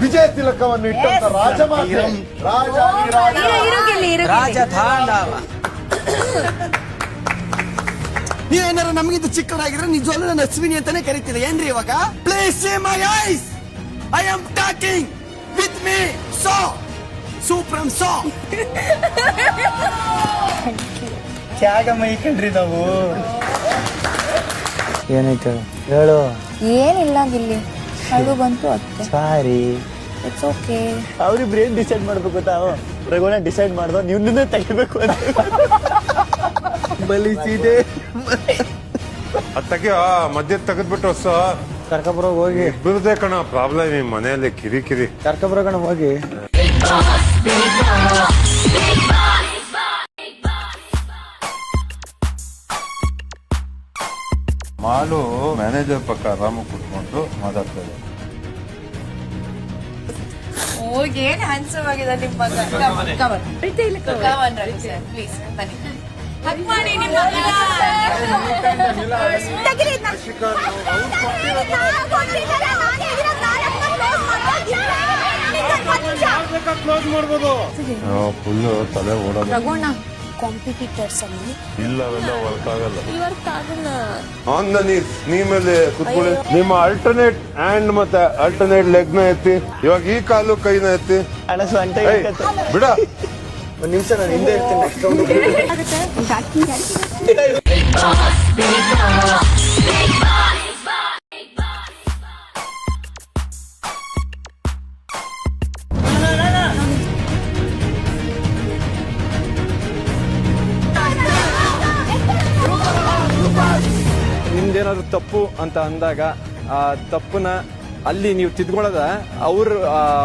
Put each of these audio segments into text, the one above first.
ವಿಜಯ ತಿಲಕವನ್ನು ಇಟ್ಟಂತ ರಾಜಮಾತೆ ರಾಜಧಾಂಡವ. ನೀವೇನಾರ ನಮಗಿಂತ ಚಿಕ್ಕವರಾಗಿದ್ರೆ ನಿಜವಲ್ಲೂ ನನ್ನ ಅಶ್ವಿನಿ ಅಂತಾನೆ ಕರಿತೀರ ಏನ್ರಿ ಇವಾಗ? Please see my eyes. I am talking with me so supreme so. ತ್ಯಾಗ ಮೈ ಕಂಡ್ರಿ ನಾವು. ಏನಾಯ್ತು ಹೇಳು. ಏನಿಲ್ಲ ಗಿಲ್ಲಿ, ಅಳು ಬಂತು ಅಷ್ಟೇ. ಸಾರಿ, ಇಟ್ಸ್ ಓಕೆ. ಅವ್ರಿಬ್ರು ಏನ್ ಡಿಸೈಡ್ ಮಾಡ್ಬೇಕು ಗೊತ್ತಾ? ರಘುವಣ ಡಿಸೈಡ್ ಮಾಡ್ದೋ ನೀವು ತೆಗಿಬೇಕು ಅಂತ ಬಲಿಸಿದೆ. ಅತ್ತಗೆ ಮಧ್ಯ ತೆಗೆದ್ಬಿಟ್ಟು ಹೊಸ ಕರ್ಕೊಬರೋ ಹೋಗಿ. ಬಿರುದೇ ಕಣ ಪ್ರಾಬ್ಲಮ್ ಈ ಮನೆಯಲ್ಲಿ ಕಿರಿಕಿರಿ. ಕರ್ಕೊಬರೋ ಕಣ ಹೋಗಿ. ಮಾಲು ಮ್ಯಾನೇಜರ್ ಪಕ್ಕ ಆರಾಮ ಕುತ್ಕೊಂಡು ಮಾತಾಡ್ತಾರೆ. ಏನ್ ಹ್ಯಾಂಡ್ಸಮಾಗಿದೆ ನಿಮ್ಮ ಮಗ. ಪ್ಲೀಸ್ ಬನ್ನಿ, ಹಗ್ ಮಾಡಿ ನಿಮ್ಮ ಮಗನ. ಫುಲ್ ತಲೆ ಓಡೋದು. ರಘುಣ್ಣ, ಕಾಂಪಿಟೇಟರ್ಸ್ ಅಲ್ಲಿ ಇಲ್ಲ ಅವೆಲ್ಲ ವರ್ಕ್ ಆಗಲ್ಲ. ಆನ್ ದ ನೀ ಮೇಲೆ ಕುತ್ಕೊಳ್ಳಿ. ನಿಮ್ಮ ಅಲ್ಟರ್ನೇಟ್ ಹ್ಯಾಂಡ್ ಮತ್ತೆ ಅಲ್ಟರ್ನೇಟ್ ಲೆಗ್ ನ ಎತ್ತಿ. ಇವಾಗ ಈ ಕಾಲು ಕೈನ ಎತ್ತಿ. ಬಿಡ ಒಂದ್ ನಿಮಿಷ, ನಾನು ಹಿಂದೆ ಇರ್ತೀನಿ. ನಿಮ್ದೇನಾದ್ರು ತಪ್ಪು ಅಂತ ಅಂದಾಗ ಆ ತಪ್ಪನ್ನ ಅಲ್ಲಿ ನೀವು ತಿದ್ಕೊಳ್ಳೋದ ಅವ್ರ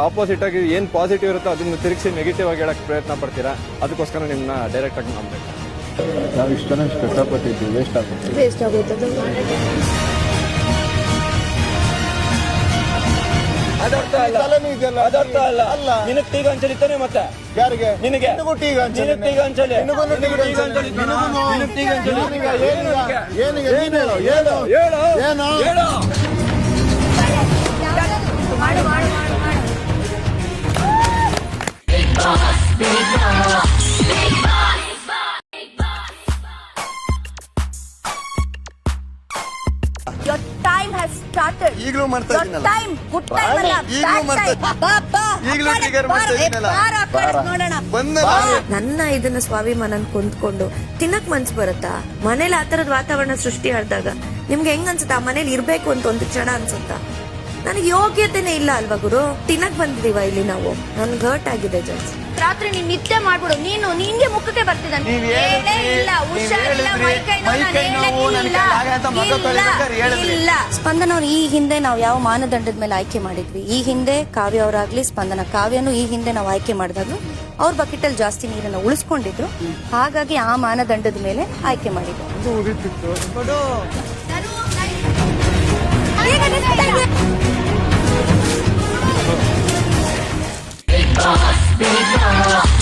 ಆಪೋಸಿಟ್ ಆಗಿ ಏನ್ ಪಾಸಿಟಿವ್ ಇರುತ್ತೋ ಅದನ್ನ ತಿರುಗಿಸಿ ನೆಗೆಟಿವ್ ಆಗಿ ಹೇಳಕ್ ಪ್ರಯತ್ನ ಪಡ್ತೀರಾ. ಅದಕ್ಕೋಸ್ಕರ ನಿಮ್ಮನ್ನ ಡೈರೆಕ್ಟ್ ಆಗಿ ನಂಬಬೇಕು. ನಾವು ಇಷ್ಟನ್ನ ಕಷ್ಟಪಟ್ಟಿದ್ವಿ, ವೇಸ್ಟ್ ಆಗುತ್ತೆ. ಅದರ್ಥ ಅಲ್ಲ. ನಿನಗ್ ಟೀಗ ಅಂಚಲಿ ಇತ್ತಾನೆ ಮತ್ತೆ ಯಾರಿಗೆ? ನಿನಗೆ ಟೀಗ ಅಂಚಲಿ. Your time has started. ಈಗಲೂ ಮಾಡ್ತಾ Your ಇದ್ದೀನಲ್ಲ. time, good time ಅಲ್ಲ, ಈಗಲೂ bad time. ಬಾ. ಈಗಲೂ trigger ಮಾಡ್ತಾ ಇದ್ದೀನಲ್ಲ. ನೋಡೋಣ. ನನ್ನ ಇದನ್ನ ಸ್ವಾಭಿಮಾನ ಕೊಂದ್ಕೊಂಡು ತಿನ್ನಕ್ ಮನ್ಸು ಬರುತ್ತಾ? ಮನೇಲಿ ಆತರದ ವಾತಾವರಣ ಸೃಷ್ಟಿ ಆದಾಗ ನಿಮ್ಗೆ ಹೆಂಗ್ ಅನ್ಸುತ್ತಾ? ಆ ಮನೇಲಿ ಇರ್ಬೇಕು ಅಂತ ಒಂದು ಕ್ಷಣ ಅನ್ಸುತ್ತಾ? ನನಗೆ ಯೋಗ್ಯತೆನೇ ಇಲ್ಲ ಅಲ್ವಾ ಗುರು? ತಿನ್ನಕ್ ಬಂದಿದೀವ ಇಲ್ಲಿ ನಾವು. ನನ್ಗೆ ಹರ್ಟ್ ಆಗಿದೆ ಜಾಸ್ತಿ. ರಾತ್ರಿ ನೀನ್ ನಿದ್ದೆ ಮಾಡ್ಬಿಡು. ನಿಂಗೆ ಮುಖಕ್ಕೆ ಬರ್ತಿದ್ದಾನೆ. ಇಲ್ಲ ಸ್ಪಂದನ ಅವ್ರು ಈ ಹಿಂದೆ ನಾವು ಯಾವ ಮಾನದಂಡದ ಮೇಲೆ ಆಯ್ಕೆ ಮಾಡಿದ್ವಿ? ಈ ಹಿಂದೆ ಕಾವ್ಯ ಅವರಾಗ್ಲಿ, ಸ್ಪಂದನ ಕಾವ್ಯನು ಈ ಹಿಂದೆ ನಾವು ಆಯ್ಕೆ ಮಾಡಿದಾಗ ಅವ್ರ ಬಕೆಟಲ್ಲಿ ಜಾಸ್ತಿ ನೀರನ್ನ ಉಳಿಸ್ಕೊಂಡಿದ್ರು. ಹಾಗಾಗಿ ಆ ಮಾನದಂಡದ ಮೇಲೆ ಆಯ್ಕೆ ಮಾಡಿದ್ರು. Big boss,